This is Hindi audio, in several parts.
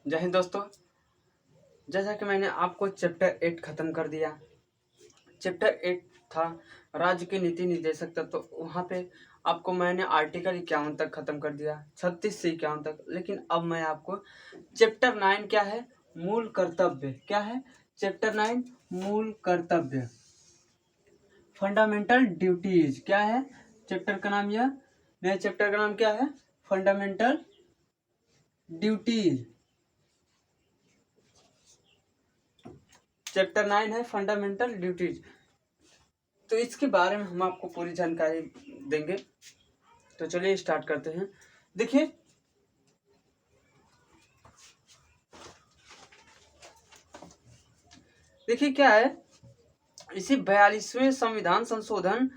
जय हिंद दोस्तों। जैसा कि मैंने आपको चैप्टर 8 खत्म कर दिया। चैप्टर 8 था राज्य के नीति निर्देशक तत्व, तो वहाँ पे आपको मैंने आर्टिकल 51 तक खत्म कर दिया, 36 से 51 तक। लेकिन अब मैं आपको चैप्टर 9 क्या है, मूल कर्तव्य क्या है, चैप्टर 9 मूल कर्तव्य, फंडामेंटल ड्यूटीज क्या है चैप्टर का नाम। यह नए चैप्टर का नाम क्या है, फंडामेंटल ड्यूटीज। चैप्टर 9 है फंडामेंटल ड्यूटीज। तो इसके बारे में हम आपको पूरी जानकारी देंगे। तो चलिए स्टार्ट करते हैं। देखिए क्या है, इसी 42वें संविधान संशोधन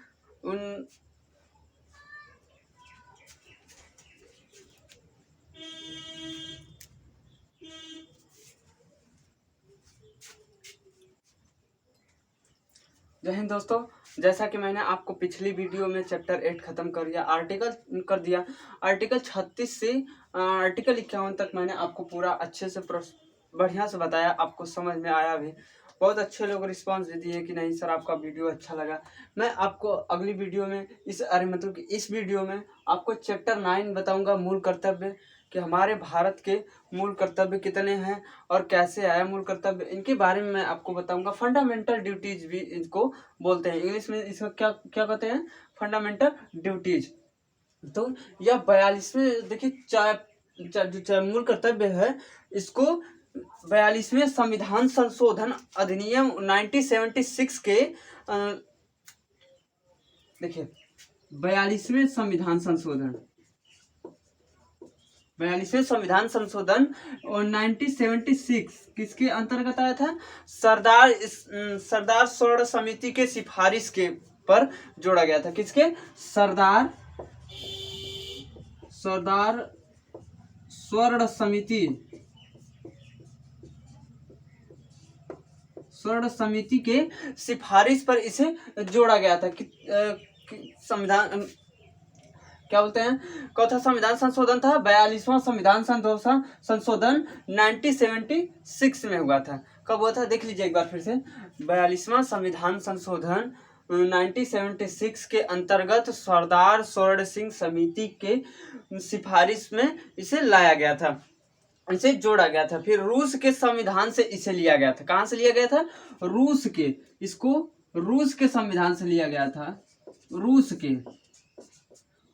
जय हिंद दोस्तों। जैसा कि मैंने आपको पिछली वीडियो में चैप्टर 8 खत्म कर दिया, आर्टिकल कर दिया, आर्टिकल 36 से आर्टिकल 51 तक मैंने आपको पूरा अच्छे से बढ़िया से बताया, आपको समझ में आया भी। बहुत अच्छे लोग रिस्पांस दे दिए कि नहीं सर आपका वीडियो अच्छा लगा। मैं आपको अगली वीडियो में मतलब कि इस वीडियो में आपको चैप्टर 9 बताऊंगा, मूल कर्तव्य, कि हमारे भारत के मूल कर्तव्य कितने हैं और कैसे आया मूल कर्तव्य, इनके बारे में मैं आपको बताऊंगा। फंडामेंटल ड्यूटीज भी इनको बोलते हैं, इंग्लिश में इसको क्या क्या कहते हैं, फंडामेंटल ड्यूटीज। तो यह 42वें देखिए जो मूल कर्तव्य है, इसको 42वें संविधान संशोधन अधिनियम 1976 के देखिए 42वें संविधान संशोधन 1976 किसके अंतर्गत आया था, सरदार स्वर्ण समिति के सिफारिश के पर जोड़ा गया था। किसके, सरदार स्वर्ण समिति के सिफारिश पर इसे जोड़ा गया था। संविधान क्या बोलते हैं, कौन सा संविधान संशोधन था, 42वां संविधान संशोधन 1976 में हुआ था। कब हुआ था देख लीजिए एक बार फिर से। 42वां संविधान संशोधन 1976 के अंतर्गत सरदार स्वर्ण सिंह समिति के सिफारिश में इसे लाया गया था, इसे जोड़ा गया था। फिर रूस के संविधान से इसे लिया गया था। कहां से लिया गया था, रूस के, इसको रूस के संविधान से लिया गया था,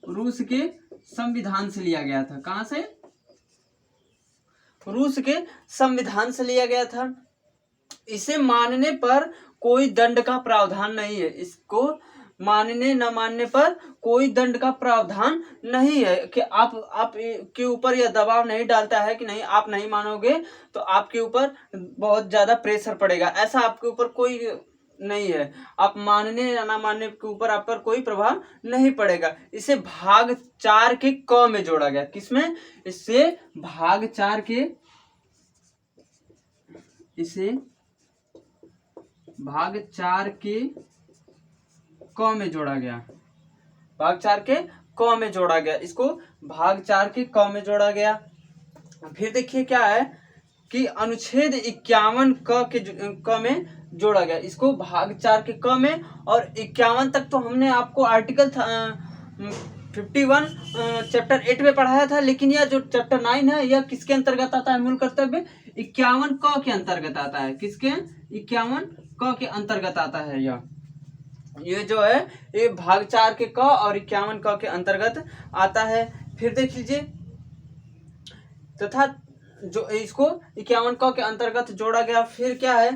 रूस के संविधान से लिया गया था। कहां से, रूस के संविधान से लिया गया था। इसे मानने पर कोई दंड का प्रावधान नहीं है, इसको मानने न मानने पर कोई दंड का प्रावधान नहीं है, कि आप के ऊपर यह दबाव नहीं डालता है कि नहीं आप नहीं मानोगे तो आपके ऊपर बहुत ज्यादा प्रेशर पड़ेगा, ऐसा आपके ऊपर कोई नहीं है। आप मानने या ना मानने के ऊपर आप पर कोई प्रभाव नहीं पड़ेगा। इसे भाग 4 के क में जोड़ा गया। किसमें, इसे भाग 4 के क में जोड़ा गया, भाग 4 के क में जोड़ा गया, इसको भाग 4 के क में जोड़ा गया। फिर देखिए क्या है कि अनुच्छेद 51 क में जोड़ा गया, इसको भाग 4 के क में, और 51 तक तो हमने आपको आर्टिकल 51 चैप्टर 8 में पढ़ाया था। लेकिन यह जो चैप्टर 9 है यह किसके अंतर्गत आता है, मूल कर्तव्य 51 क के अंतर्गत आता है। किसके, 51 क के अंतर्गत आता है। ये जो है ये भाग 4 के क और 51 क के अंतर्गत आता है। फिर देख लीजिए, तथा जो इसको 51 क के अंतर्गत जोड़ा गया। फिर क्या है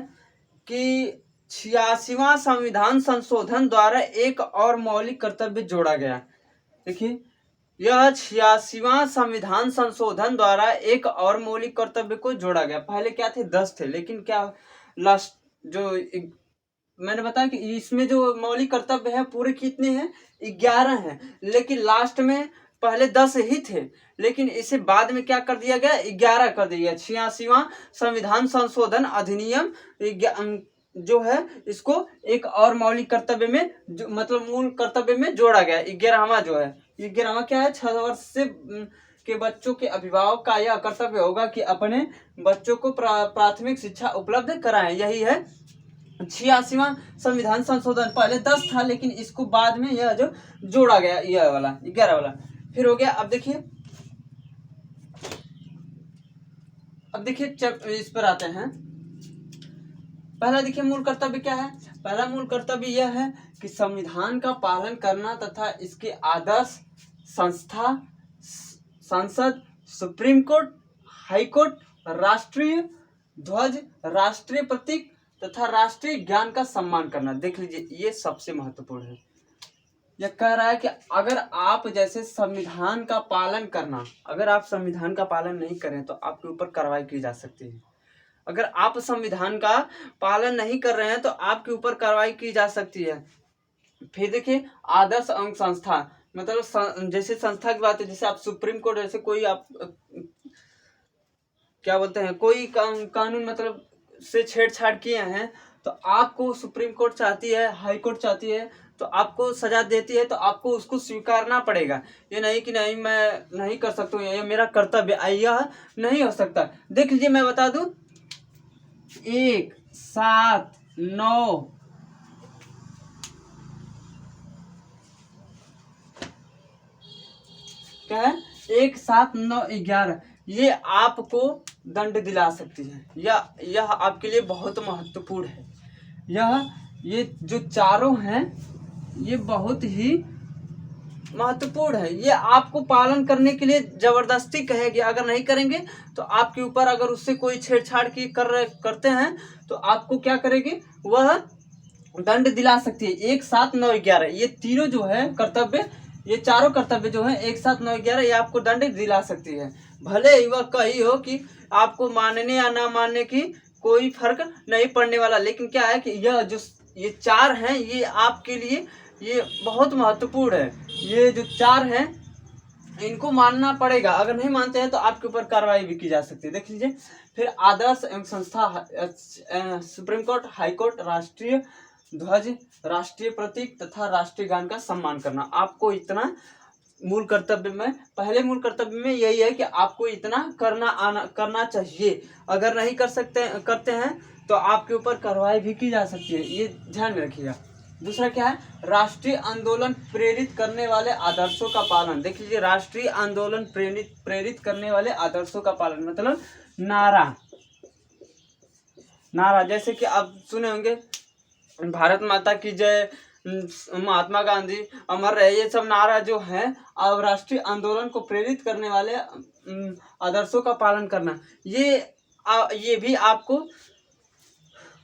कि 86वां संविधान संशोधन द्वारा एक और मौलिक कर्तव्य जोड़ा गया। देखिए यह 86वां संविधान संशोधन द्वारा एक और मौलिक कर्तव्य को जोड़ा गया। पहले क्या थे, 10 थे, लेकिन क्या लास्ट जो मैंने बताया कि इसमें जो मौलिक कर्तव्य है पूरे कितने हैं, 11 हैं, लेकिन लास्ट में पहले 10 ही थे, लेकिन इसे बाद में क्या कर दिया गया, 11 कर दिया। 86वां संविधान संशोधन अधिनियम जो है इसको एक और मौलिक कर्तव्य में मतलब मूल कर्तव्य में जोड़ा गया। 11वां जो है, 11वां क्या है, 6 वर्ष से के बच्चों के अभिभावक का यह कर्तव्य होगा कि अपने बच्चों को प्राथमिक शिक्षा उपलब्ध कराएं। यही है 86वां संविधान संशोधन। पहले 10 था, लेकिन इसको बाद में यह जो जोड़ा गया, यह वाला 11 वाला फिर हो गया। अब देखिए इस पर आते हैं। पहला देखिए मूल कर्तव्य क्या है। पहला मूल कर्तव्य यह है कि संविधान का पालन करना तथा इसके आदर्श संस्था, संसद, सुप्रीम कोर्ट, हाई कोर्ट, राष्ट्रीय ध्वज, राष्ट्रीय प्रतीक तथा राष्ट्रीय ज्ञान का सम्मान करना। देख लीजिए, ये सबसे महत्वपूर्ण है। यह कह रहा है कि अगर आप जैसे संविधान का पालन करना, अगर आप संविधान का पालन नहीं करें तो आपके ऊपर कार्रवाई की जा सकती है। अगर आप संविधान का पालन नहीं कर रहे हैं तो आपके ऊपर कार्रवाई की जा सकती है। फिर देखिए आदर्श अंग संस्था, मतलब जैसे संस्था की बात है, जैसे आप सुप्रीम कोर्ट, जैसे कोई आप क्या बोलते हैं, कोई कानून मतलब से छेड़छाड़ किए हैं तो आपको सुप्रीम कोर्ट चाहती है, हाई कोर्ट चाहती है, तो आपको सजा देती है, तो आपको उसको स्वीकारना पड़ेगा। ये नहीं कि नहीं मैं नहीं कर सकता हूँ, ये मेरा कर्तव्य, यह नहीं हो सकता। देख लीजिए मैं बता दूं, 1, 7, 9 क्या है, 1, 7, 9, 11 ये आपको दंड दिला सकती है। यह आपके लिए बहुत महत्वपूर्ण है। ये जो चारों हैं ये बहुत ही महत्वपूर्ण है। ये आपको पालन करने के लिए जबरदस्ती कहेगी। अगर नहीं करेंगे तो आपके ऊपर, अगर उससे कोई छेड़छाड़ की करते हैं तो आपको क्या करेगी, वह दंड दिला सकती है। 1, 7, 9, 11 ये तीनों जो है कर्तव्य, ये चारों कर्तव्य जो है 1, 7, 9, 11 ये आपको दंड दिला सकती है। भले ही वह कही हो कि आपको मानने या ना मानने की कोई फर्क नहीं पड़ने वाला, लेकिन क्या है कि ये 4 हैं, ये आपके लिए ये बहुत महत्वपूर्ण है। ये जो 4 हैं इनको मानना पड़ेगा। अगर नहीं मानते हैं तो आपके ऊपर कार्रवाई भी की जा सकती है। देख लीजिए फिर आदर्श एवं संस्था, सुप्रीम कोर्ट, हाई कोर्ट, राष्ट्रीय ध्वज, राष्ट्रीय प्रतीक तथा राष्ट्रीय गान का सम्मान करना। आपको इतना मूल कर्तव्य में, पहले मूल कर्तव्य में यही है कि आपको इतना करना चाहिए। अगर नहीं करते हैं तो आपके ऊपर कार्रवाई भी की जा सकती है, ये ध्यान में रखिएगा। दूसरा क्या है, राष्ट्रीय आंदोलन प्रेरित करने वाले आदर्शों का पालन। देख लीजिए, राष्ट्रीय आंदोलन प्रेरित करने वाले आदर्शों का पालन मतलब नारा जैसे कि आप सुने होंगे, भारत माता की जय, महात्मा गांधी अमर रहे, ये सब नारा जो है, अब राष्ट्रीय आंदोलन को प्रेरित करने वाले आदर्शों का पालन करना, ये भी आपको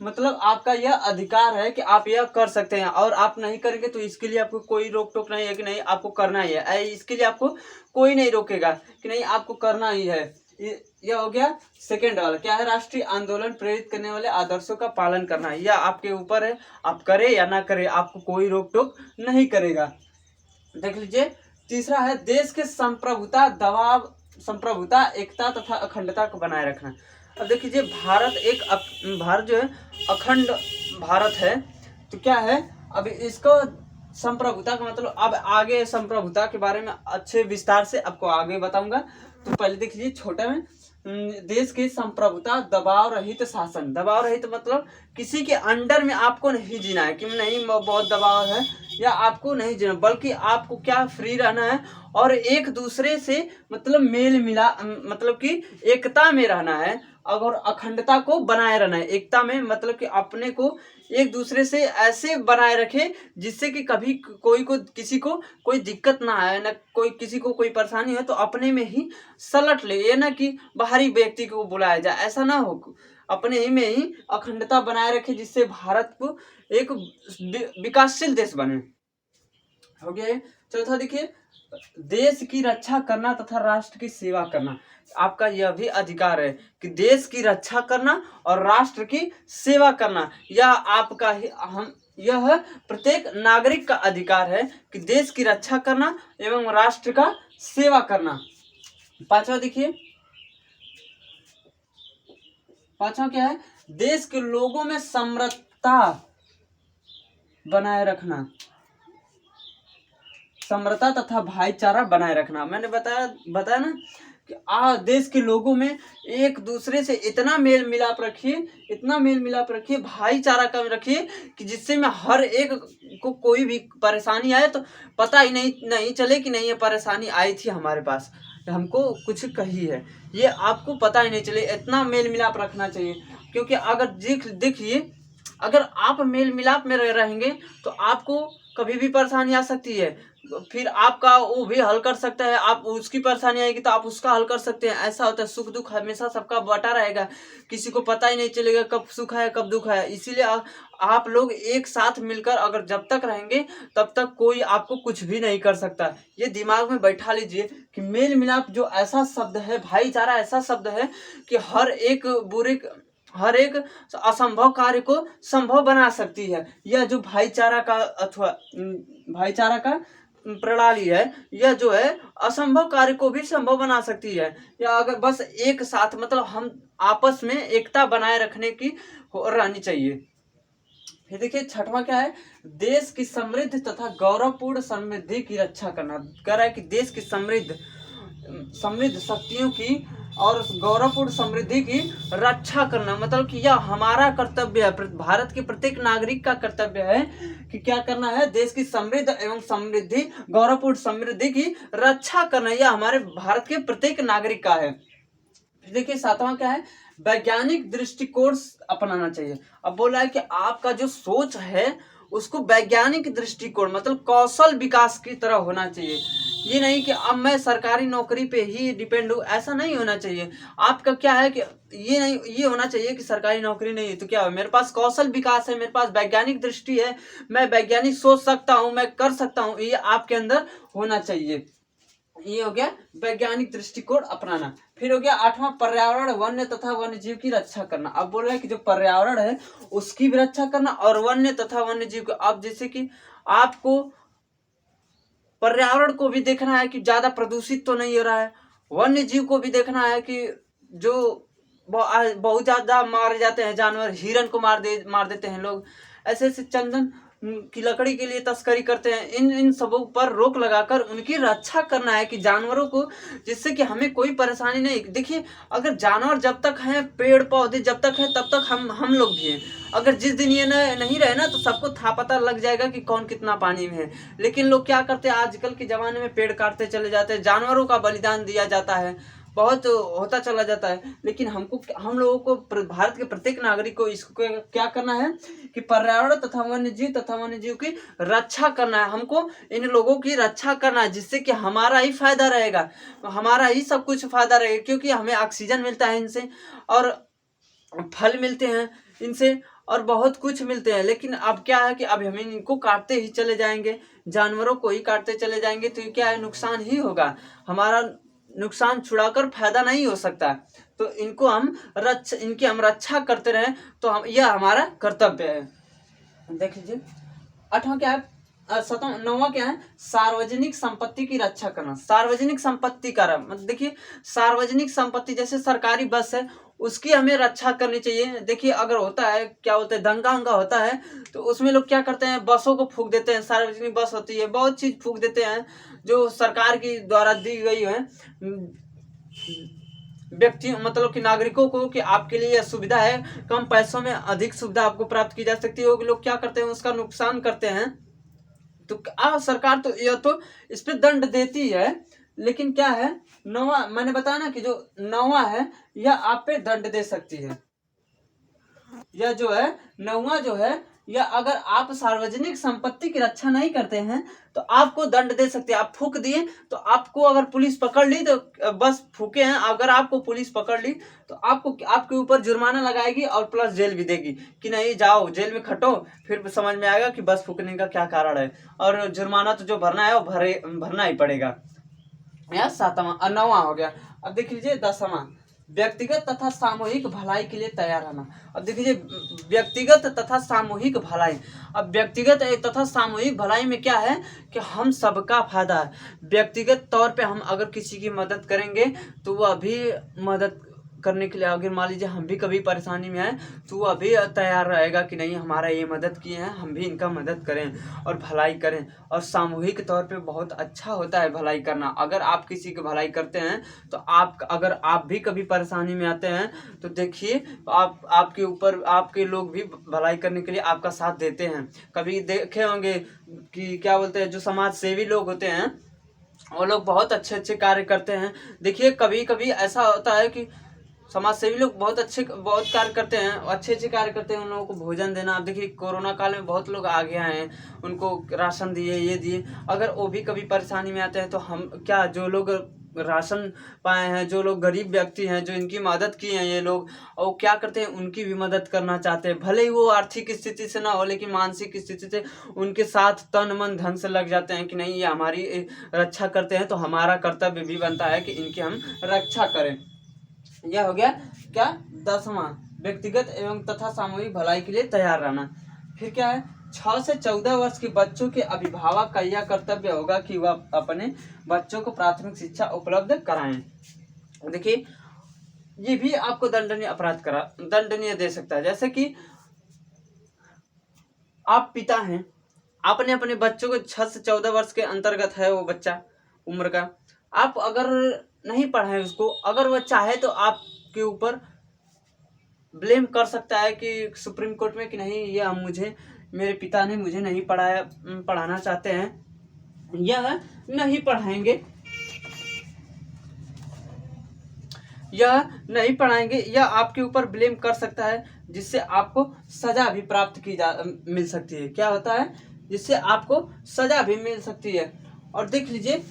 मतलब आपका यह अधिकार है कि आप यह कर सकते हैं। और आप नहीं करेंगे तो इसके लिए आपको कोई रोक टोक नहीं है कि नहीं आपको करना ही है। इसके लिए आपको कोई नहीं रोकेगा कि नहीं आपको करना ही है। यह हो गया सेकेंड वाला। क्या है, राष्ट्रीय आंदोलन प्रेरित करने वाले आदर्शों का पालन करना। यह आपके ऊपर है, आप करें या ना करें, आपको कोई रोक टोक नहीं करेगा। देख लीजिए तीसरा है, देश के संप्रभुता, एकता तथा अखंडता को बनाए रखना। अब देख लीजिए भारत जो है अखंड भारत है, तो क्या है, अब इसको संप्रभुता का मतलब, अब आगे संप्रभुता के बारे में अच्छे विस्तार से आपको आगे बताऊंगा। तो पहले देख लीजिए छोटे में, देश की संप्रभुता, दबाव रहित शासन। दबाव रहित मतलब किसी के अंडर में आपको नहीं जीना है कि नहीं बहुत दबाव है, या आपको नहीं जीना, बल्कि आपको क्या फ्री रहना है और एक दूसरे से मतलब मेल मिला, मतलब कि एकता में रहना है और अखंडता को बनाए रहना है। एकता में मतलब कि अपने को एक दूसरे से ऐसे बनाए रखे जिससे कि कभी किसी को कोई दिक्कत ना आए, ना किसी को कोई परेशानी हो तो अपने में ही सलट ले, ये ना कि बाहरी व्यक्ति को बुलाया जाए, ऐसा ना हो। अपने ही में ही अखंडता बनाए रखे जिससे भारत को एक विकासशील देश बने। हो गया। चौथा देखिए, देश की रक्षा करना तथा राष्ट्र की सेवा करना। आपका यह भी अधिकार है कि देश की रक्षा करना और राष्ट्र की सेवा करना, यह प्रत्येक नागरिक का अधिकार है कि देश की रक्षा करना एवं राष्ट्र का सेवा करना। पांचवा देखिए, पांचवा क्या है, देश के लोगों में समरसता बनाए रखना। समरसता तथा भाईचारा बनाए रखना। मैंने बताया ना कि देश के लोगों में एक दूसरे से इतना मेल मिलाप रखिए, भाईचारा कम रखिए कि जिससे में हर एक को कोई भी परेशानी आए तो पता ही नहीं चले कि नहीं ये परेशानी आई थी हमारे पास, हमको कुछ कही है, ये आपको पता ही नहीं चले। इतना मेल मिलाप रखना चाहिए, क्योंकि अगर देखिए अगर आप मेल मिलाप में रहेंगे तो आपको कभी भी परेशानी आ सकती है, फिर आपका वो भी हल कर सकता है, आप उसकी परेशानी आएगी तो आप उसका हल कर सकते हैं। ऐसा होता है, सुख दुख हमेशा सबका बटा रहेगा, किसी को पता ही नहीं चलेगा कब सुख है कब दुख है। इसीलिए आप लोग एक साथ मिलकर अगर जब तक रहेंगे तब तक कोई आपको कुछ भी नहीं कर सकता। ये दिमाग में बैठा लीजिए कि मेल मिलाप जो ऐसा शब्द है, भाईचारा ऐसा शब्द है कि हर एक असंभव कार्य को संभव बना सकती है। यह जो भाईचारा का अथवा भाईचारा का प्रणाली है, यह जो है असंभव कार्य को भी संभव बना सकती है। या अगर बस एक साथ मतलब हम आपस में एकता बनाए रखने की रहनी चाहिए। फिर देखिए छठवां क्या है, देश की समृद्ध तथा गौरवपूर्ण समृद्धि की रक्षा करना। कह रहा है कि देश की समृद्ध शक्तियों की और गौरवपूर्ण समृद्धि की रक्षा करना, मतलब कि यह हमारा कर्तव्य है, भारत के प्रत्येक नागरिक का कर्तव्य है कि क्या करना है, देश की समृद्ध एवं गौरवपूर्ण समृद्धि की रक्षा करना, यह हमारे भारत के प्रत्येक नागरिक का है। फिर देखिए सातवां क्या है, वैज्ञानिक दृष्टिकोण अपनाना चाहिए। अब बोल रहा है कि आपका जो सोच है उसको वैज्ञानिक दृष्टिकोण मतलब कौशल विकास की तरह होना चाहिए। ये नहीं कि अब मैं सरकारी नौकरी पे ही डिपेंड हूँ, ऐसा नहीं होना चाहिए। आपका क्या है कि ये होना चाहिए कि सरकारी नौकरी नहीं है तो क्या हो, मेरे पास कौशल विकास है, मेरे पास वैज्ञानिक दृष्टि है, मैं वैज्ञानिक सोच सकता हूँ, मैं कर सकता हूँ, ये आपके अंदर होना चाहिए। ये हो गया वैज्ञानिक दृष्टिकोण अपनाना। फिर हो गया आठवां, पर्यावरण वन्य तथा वन्य जीव की रक्षा करना। अब बोल रहे हैं कि जो पर्यावरण है उसकी भी रक्षा करना और वन्य तथा वन्य जीव को। अब जैसे कि आपको पर्यावरण को भी देखना है कि ज्यादा प्रदूषित तो नहीं हो रहा है, वन्य जीव को भी देखना है कि जो बहुत ज्यादा मारे जाते हैं जानवर, हिरन को मार देते हैं लोग, ऐसे चंदन की लकड़ी के लिए तस्करी करते हैं। इन सबों पर रोक लगाकर उनकी रक्षा करना है कि जानवरों को, जिससे कि हमें कोई परेशानी नहीं। देखिए अगर जानवर जब तक हैं, पेड़ पौधे जब तक हैं तब तक हम लोग भी हैं। अगर जिस दिन ये नहीं रहे ना तो सबको पता लग जाएगा कि कौन कितना पानी में है। लेकिन लोग क्या करते हैं, आजकल के ज़माने में पेड़ काटते चले जाते हैं, जानवरों का बलिदान दिया जाता है, बहुत होता चला जाता है। लेकिन हम लोगों को भारत के प्रत्येक नागरिक को इसको क्या करना है कि पर्यावरण तथा वन्य जीव की रक्षा करना है। हमको इन लोगों की रक्षा करना है, जिससे कि हमारा ही फायदा रहेगा, हमारा ही सब कुछ फायदा रहेगा, क्योंकि हमें ऑक्सीजन मिलता है इनसे और फल मिलते हैं इनसे और बहुत कुछ मिलते हैं। लेकिन अब क्या है कि अब हम इनको काटते ही चले जाएंगे, जानवरों को ही काटते चले जाएंगे तो क्या है, नुकसान ही होगा, हमारा नुकसान छुड़ाकर फायदा नहीं हो सकता। तो इनको इनकी हम रक्षा करते रहें तो यह हमारा कर्तव्य है। देख लीजिए आठवां क्या है, नौवां क्या है, सार्वजनिक संपत्ति की रक्षा करना। सार्वजनिक संपत्ति का मतलब देखिए, सार्वजनिक संपत्ति जैसे सरकारी बस है उसकी हमें रक्षा करनी चाहिए। देखिए अगर होता है, क्या होता है, दंगा होता है तो उसमें लोग क्या करते हैं, बसों को फूंक देते हैं, सार्वजनिक बस होती है, बहुत चीज फूंक देते हैं जो सरकार की द्वारा दी गई है व्यक्ति मतलब कि नागरिकों को, कि आपके लिए यह सुविधा है, कम पैसों में अधिक सुविधा आपको प्राप्त की जा सकती है। वो लोग क्या करते हैं, उसका नुकसान करते हैं। तो सरकार तो यह तो इस पे दंड देती है, लेकिन क्या है, नौवां मैंने बताया ना कि जो नौवां है यह आप पे दंड दे सकती है। यह जो है नौवां जो है, या अगर आप सार्वजनिक संपत्ति की रक्षा नहीं करते हैं तो आपको दंड दे सकते हैं। आप फूंक दिए तो आपको अगर पुलिस पकड़ ली तो बस फूके हैं, अगर आपको पुलिस पकड़ ली तो आपके ऊपर जुर्माना लगाएगी और प्लस जेल भी देगी कि नहीं जाओ जेल में खटो, फिर समझ में आएगा कि बस फूकने का क्या कारण है, और जुर्माना तो जो भरना है वो भरना ही पड़ेगा। यह सातवां नौवां हो गया। अब देख लीजिए दसवां, व्यक्तिगत तथा सामूहिक भलाई के लिए तैयार रहना। अब देखिए व्यक्तिगत तथा सामूहिक भलाई, अब व्यक्तिगत तथा सामूहिक भलाई में क्या है कि हम सबका फायदा है। व्यक्तिगत तौर पे हम अगर किसी की मदद करेंगे तो वह भी मदद करने के लिए, अगर मान लीजिए हम भी कभी परेशानी में आए तो वो अभी तैयार रहेगा कि नहीं हमारा ये मदद किए हैं, हम भी इनका मदद करें और भलाई करें। और सामूहिक तौर पे बहुत अच्छा होता है भलाई करना। अगर आप किसी की भलाई करते हैं तो अगर आप भी कभी परेशानी में आते हैं तो देखिए आपके ऊपर आपके लोग भी भलाई करने के लिए आपका साथ देते हैं। कभी देखे होंगे कि क्या बोलते हैं, जो समाज सेवी लोग होते हैं वो लोग बहुत अच्छे अच्छे कार्य करते हैं। देखिए कभी कभी ऐसा होता है कि समाज सेवी लोग बहुत कार्य करते हैं, अच्छे अच्छे कार्य करते हैं। उन लोगों को भोजन देना, आप देखिए कोरोना काल में बहुत लोग आगे आए हैं, उनको राशन दिए, ये दिए। अगर वो भी कभी परेशानी में आते हैं तो हम क्या, जो लोग राशन पाए हैं, जो लोग गरीब व्यक्ति हैं, जो इनकी मदद किए हैं ये लोग, और क्या करते हैं उनकी भी मदद करना चाहते हैं। भले ही वो आर्थिक स्थिति से ना हो, लेकिन मानसिक स्थिति से उनके साथ तन मन धन से लग जाते हैं कि नहीं ये हमारी रक्षा करते हैं, तो हमारा कर्तव्य भी बनता है कि इनकी हम रक्षा करें। यह हो गया क्या, 10वां, व्यक्तिगत एवं तथा सामूहिक भलाई के लिए तैयार रहना। फिर क्या है, 6 से 14 वर्ष के बच्चों के अभिभावक का यह कर्तव्य होगा कि वह अपने बच्चों को प्राथमिक शिक्षा उपलब्ध कराएं। देखिए ये भी आपको दंडनीय दे सकता है। जैसे कि आप पिता हैं, आपने अपने बच्चों को 6 से 14 वर्ष के अंतर्गत है वो बच्चा उम्र का, आप अगर नहीं पढ़ाएं उसको, अगर वह चाहे तो आपके ऊपर ब्लेम कर सकता है कि सुप्रीम कोर्ट में कि नहीं ये मुझे, मेरे पिता ने मुझे नहीं पढ़ाना चाहते हैं या नहीं पढ़ाएंगे, या नहीं पढ़ाएंगे, या आपके ऊपर ब्लेम कर सकता है, जिससे आपको सजा भी मिल सकती है। क्या होता है, जिससे आपको सजा भी मिल सकती है। और देख लीजिए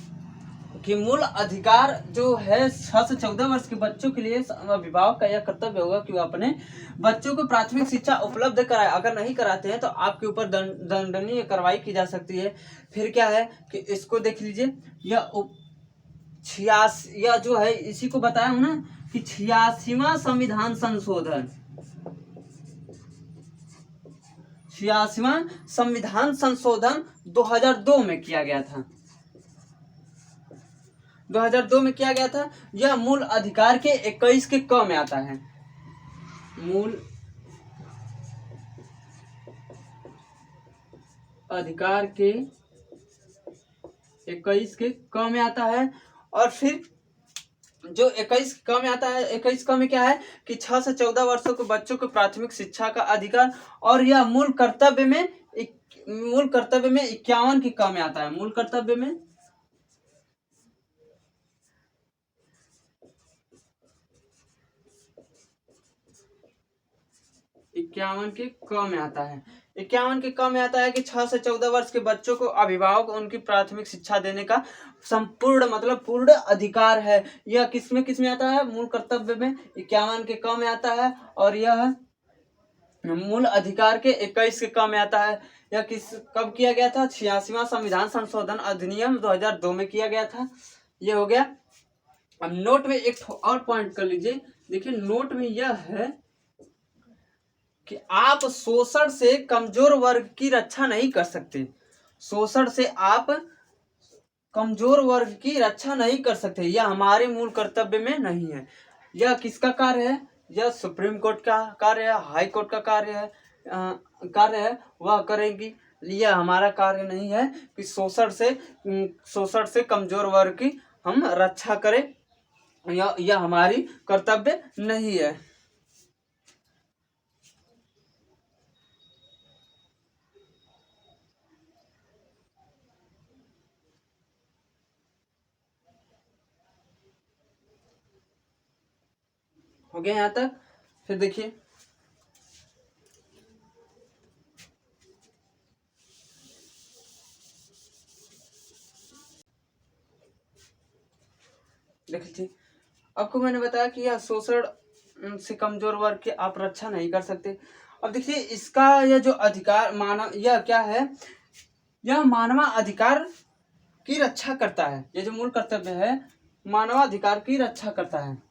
कि मूल अधिकार जो है 6 से 14 वर्ष के बच्चों के लिए अभिभावक का यह कर्तव्य होगा कि वह अपने बच्चों को प्राथमिक शिक्षा उपलब्ध कराए। अगर नहीं कराते हैं तो आपके ऊपर दंडनीय कार्रवाई की जा सकती है। फिर क्या है कि इसको देख लीजिए, यह 86 या जो है, इसी को बताया हूं ना कि 86वां संविधान संशोधन, 86वां संविधान संशोधन 2002 में किया गया था। 2002 में किया गया था। यह मूल अधिकार के 21 के क में आता है। मूल अधिकार के 21 के क में आता है। और फिर जो 21 क में आता है, 21 क में क्या है कि 6 से 14 वर्षों के बच्चों को प्राथमिक शिक्षा का अधिकार, और यह मूल कर्तव्य में 51 के क में आता है। मूल कर्तव्य में 51 के क में आता है। 51 के क में आता है कि 6 से 14 वर्ष के बच्चों को अभिभावक उनकी प्राथमिक शिक्षा देने का संपूर्ण मतलब पूर्ण अधिकार है। यह किसमें आता है, मूल कर्तव्य में 51 के क में आता है। और यह मूल अधिकार के 21 के क में आता है। यह कब किया गया था, 86वां संविधान संशोधन अधिनियम 2002 में किया गया था। ये हो गया। अब नोट में एक और पॉइंट कर लीजिए। देखिए नोट में यह है कि आप शोषण से कमजोर वर्ग की रक्षा नहीं कर सकते। शोषण से आप कमजोर वर्ग की रक्षा नहीं कर सकते, यह हमारे मूल कर्तव्य में नहीं है। यह किसका कार्य है, यह सुप्रीम कोर्ट का कार्य है, हाई कोर्ट का कार्य है, वह करेगी। यह हमारा कार्य नहीं है कि शोषण से कमजोर वर्ग की हम रक्षा करें। यह हमारी कर्तव्य नहीं है। हो गया यहाँ तक। फिर देखिए आपको मैंने बताया कि यह शोषण से कमजोर वर्ग की आप रक्षा नहीं कर सकते। अब देखिए इसका यह जो अधिकार यह क्या है, यह मानवाधिकार की रक्षा करता है। ये जो मूल कर्तव्य है मानवाधिकार की रक्षा करता है।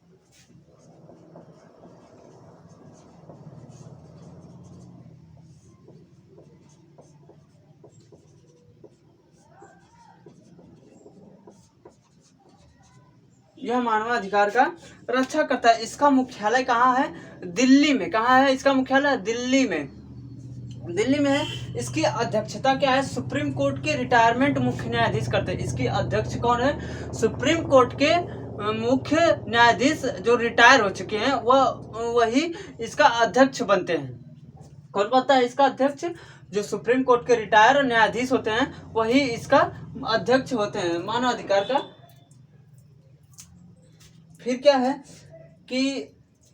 यह मानवाधिकार का रक्षा करता है। इसका मुख्यालय कहाँ है? दिल्ली में। कहाँ है इसका मुख्यालय? दिल्ली में। दिल्ली में है। इसकी अध्यक्षता क्या है? सुप्रीम कोर्ट के रिटायरमेंट मुख्य न्यायाधीश करते हैं। इसकी अध्यक्ष कौन है? सुप्रीम कोर्ट के मुख्य न्यायाधीश जो रिटायर हो चुके हैं वही इसका अध्यक्ष बनते हैं। कौन बनता है इसका अध्यक्ष? जो सुप्रीम कोर्ट के रिटायर न्यायाधीश होते हैं वही इसका अध्यक्ष होते हैं मानवाधिकार का। फिर क्या है कि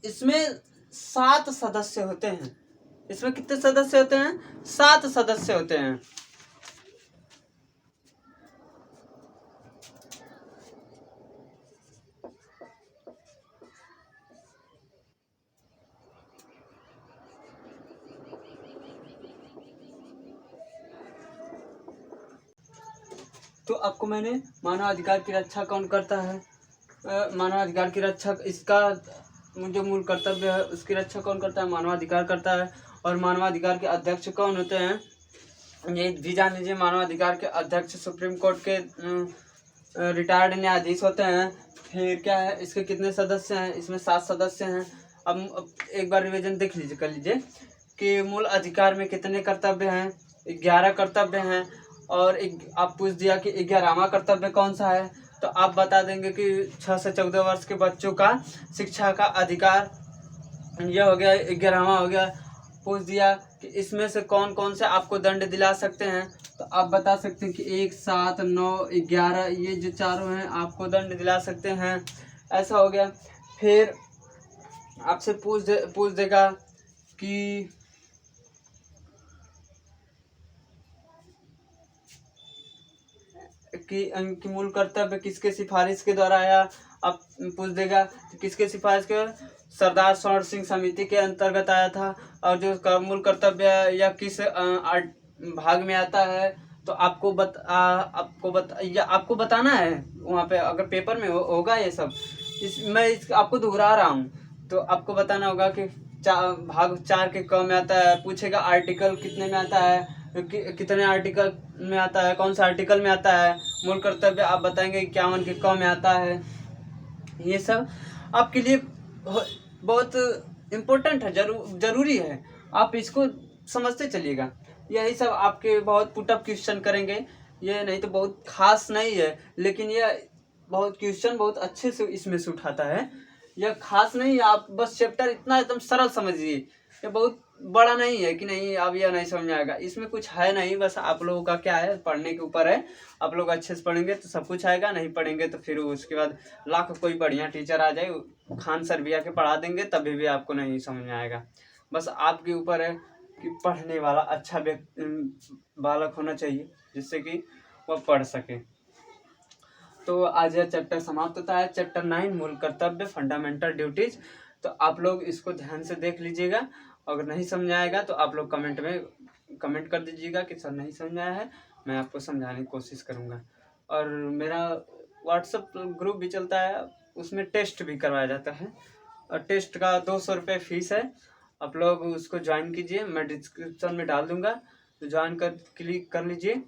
इसमें 7 सदस्य होते हैं। इसमें कितने सदस्य होते हैं? 7 सदस्य होते हैं। तो आपको मैंने मानवाधिकार की रक्षा कौन करता है, मानवाधिकार की रक्षा इसका जो मूल कर्तव्य है उसकी रक्षा कौन करता है? मानवाधिकार करता है। और मानवाधिकार के अध्यक्ष कौन होते हैं ये भी जान लीजिए। मानवाधिकार के अध्यक्ष सुप्रीम कोर्ट के रिटायर्ड न्यायाधीश होते हैं। फिर क्या है इसके कितने सदस्य हैं? इसमें 7 सदस्य हैं। अब एक बार रिवीजन देख लीजिए, कर लीजिए कि मूल अधिकार में कितने कर्तव्य हैं? 11 कर्तव्य हैं। और आप पूछ दिया कि 11वां कर्तव्य कौन सा है, तो आप बता देंगे कि 6 से 14 वर्ष के बच्चों का शिक्षा का अधिकार, यह हो गया 11वां हो गया। पूछ दिया कि इसमें से कौन कौन से आपको दंड दिला सकते हैं, तो आप बता सकते हैं कि 1, 7, 9, 11 ये जो चारों हैं आपको दंड दिला सकते हैं। ऐसा हो गया। फिर आपसे पूछ देगा कि मूल कर्तव्य किसके सिफारिश के द्वारा आया। आप पूछ देगा कि किसके सिफारिश के? सरदार स्वर्ण सिंह समिति के अंतर्गत आया था। और जो मूल कर्तव्य या किस भाग में आता है, तो आपको बताना है वहाँ पे। अगर पेपर में होगा ये सब, मैं आपको दोहरा रहा हूँ, तो आपको बताना होगा कि भाग 4 के क में आता है। पूछेगा आर्टिकल कितने में आता है, कितने आर्टिकल में आता है, कौन सा आर्टिकल में आता है। मूल कर्तव्य आप बताएंगे 51 के क में आता है। ये सब आपके लिए बहुत इम्पोर्टेंट है, जरूरी है। आप इसको समझते चलिएगा। यही सब आपके बहुत पुटअप क्वेश्चन करेंगे। ये नहीं तो बहुत खास नहीं है, लेकिन ये बहुत क्वेश्चन बहुत अच्छे से इसमें से उठाता है। यह खास नहीं है, आप बस चैप्टर इतना एकदम सरल समझिए। ये बहुत बड़ा नहीं है कि नहीं अब यह नहीं समझ में आएगा। इसमें कुछ है नहीं, बस आप लोगों का क्या है, पढ़ने के ऊपर है। आप लोग अच्छे से पढ़ेंगे तो सब कुछ आएगा, नहीं पढ़ेंगे तो फिर उसके बाद लाख कोई बढ़िया टीचर आ जाए, खान सर भी आके पढ़ा देंगे, तभी भी आपको नहीं समझ में आएगा। बस आपके ऊपर है कि पढ़ने वाला अच्छा बालक होना चाहिए, जिससे कि वह पढ़ सके। तो आज यह चैप्टर समाप्त होता है। चैप्टर 9 मूल कर्तव्य, फंडामेंटल ड्यूटीज। तो आप लोग इसको ध्यान से देख लीजिएगा। अगर नहीं समझ आएगा तो आप लोग कमेंट में कमेंट कर दीजिएगा कि सर नहीं समझ आया है, मैं आपको समझाने की कोशिश करूँगा। और मेरा व्हाट्सएप ग्रुप भी चलता है, उसमें टेस्ट भी करवाया जाता है। और टेस्ट का 200 रुपये फीस है। आप लोग उसको ज्वाइन कीजिए, मैं डिस्क्रिप्शन में डाल दूँगा, तो ज्वाइन क्लिक कर लीजिए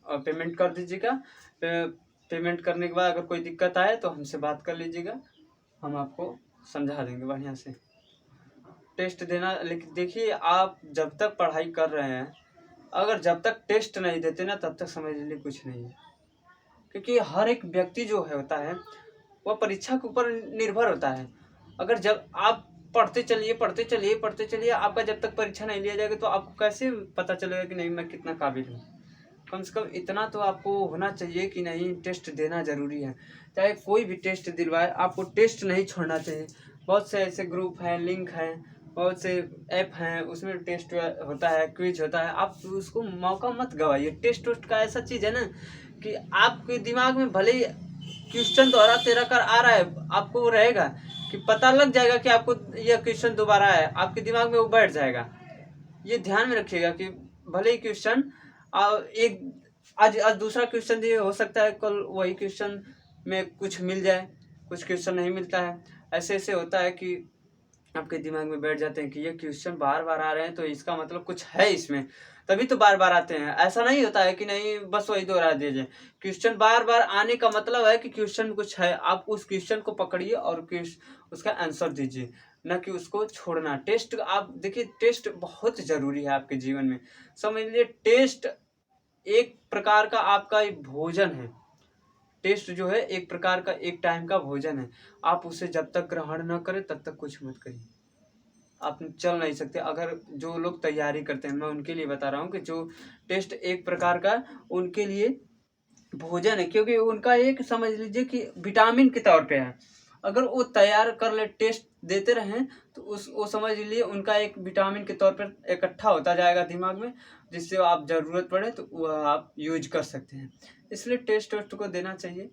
और पेमेंट कर दीजिएगा। पेमेंट करने के बाद अगर कोई दिक्कत आए तो हमसे बात कर लीजिएगा, हम आपको समझा देंगे बढ़िया से। टेस्ट देना, लेकिन देखिए आप जब तक पढ़ाई कर रहे हैं, अगर जब तक टेस्ट नहीं देते ना, तब तक समझ लीजिए कुछ नहीं है। क्योंकि हर एक व्यक्ति जो है होता है वह परीक्षा के ऊपर निर्भर होता है। अगर जब आप पढ़ते चलिए, आपका जब तक परीक्षा नहीं लिया जाएगा तो आपको कैसे पता चलेगा कि नहीं मैं कितना काबिल हूँ। कम से कम इतना तो आपको होना चाहिए कि नहीं टेस्ट देना ज़रूरी है। चाहे कोई भी टेस्ट दिलवाए, आपको टेस्ट नहीं छोड़ना चाहिए। बहुत से ऐसे ग्रुप हैं, लिंक हैं, बहुत से ऐप हैं, उसमें टेस्ट होता है, क्विज होता है। आप उसको मौका मत गवाइए। टेस्ट वेस्ट का ऐसा चीज़ है ना कि आपके दिमाग में भले ही क्वेश्चन दोहरा तेरा कर आ रहा है, आपको वो रहेगा कि पता लग जाएगा कि आपको यह क्वेश्चन दोबारा है, आपके दिमाग में वो बैठ जाएगा। ये ध्यान में रखिएगा कि भले ही क्वेश्चन एक आज दूसरा क्वेश्चन दिए, हो सकता है कल वही क्वेश्चन में कुछ मिल जाए, कुछ क्वेश्चन नहीं मिलता है। ऐसे ऐसे होता है कि आपके दिमाग में बैठ जाते हैं कि ये क्वेश्चन बार बार आ रहे हैं तो इसका मतलब कुछ है इसमें, तभी तो बार बार आते हैं। ऐसा नहीं होता है कि नहीं बस वही दोहरा दीजिए। क्वेश्चन बार बार आने का मतलब है कि क्वेश्चन में कुछ है। आप उस क्वेश्चन को पकड़िए और उसका आंसर दीजिए, न कि उसको छोड़ना। टेस्ट आप देखिए, टेस्ट बहुत ज़रूरी है आपके जीवन में। समझ लीजिए टेस्ट एक प्रकार का आपका एक भोजन है। टेस्ट जो है एक प्रकार का एक टाइम का भोजन है। आप उसे जब तक ग्रहण न करें तब तक कुछ मत करिए, आप चल नहीं सकते। अगर जो लोग तैयारी करते हैं, मैं उनके लिए बता रहा हूँ कि जो टेस्ट एक प्रकार का उनके लिए भोजन है, क्योंकि उनका एक समझ लीजिए कि विटामिन के तौर पे है। अगर वो तैयार कर ले, टेस्ट देते रहें, तो वो समझ लीजिए उनका एक विटामिन के तौर पर इकट्ठा होता जाएगा दिमाग में, जिससे आप ज़रूरत पड़े तो वह आप यूज कर सकते हैं। इसलिए टेस्ट वेस्ट को देना चाहिए।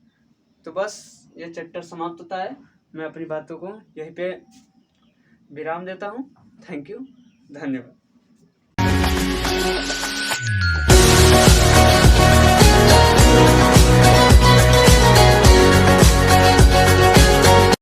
तो बस ये चैप्टर समाप्त होता है। मैं अपनी बातों को यहीं पे विराम देता हूँ। थैंक यू, धन्यवाद।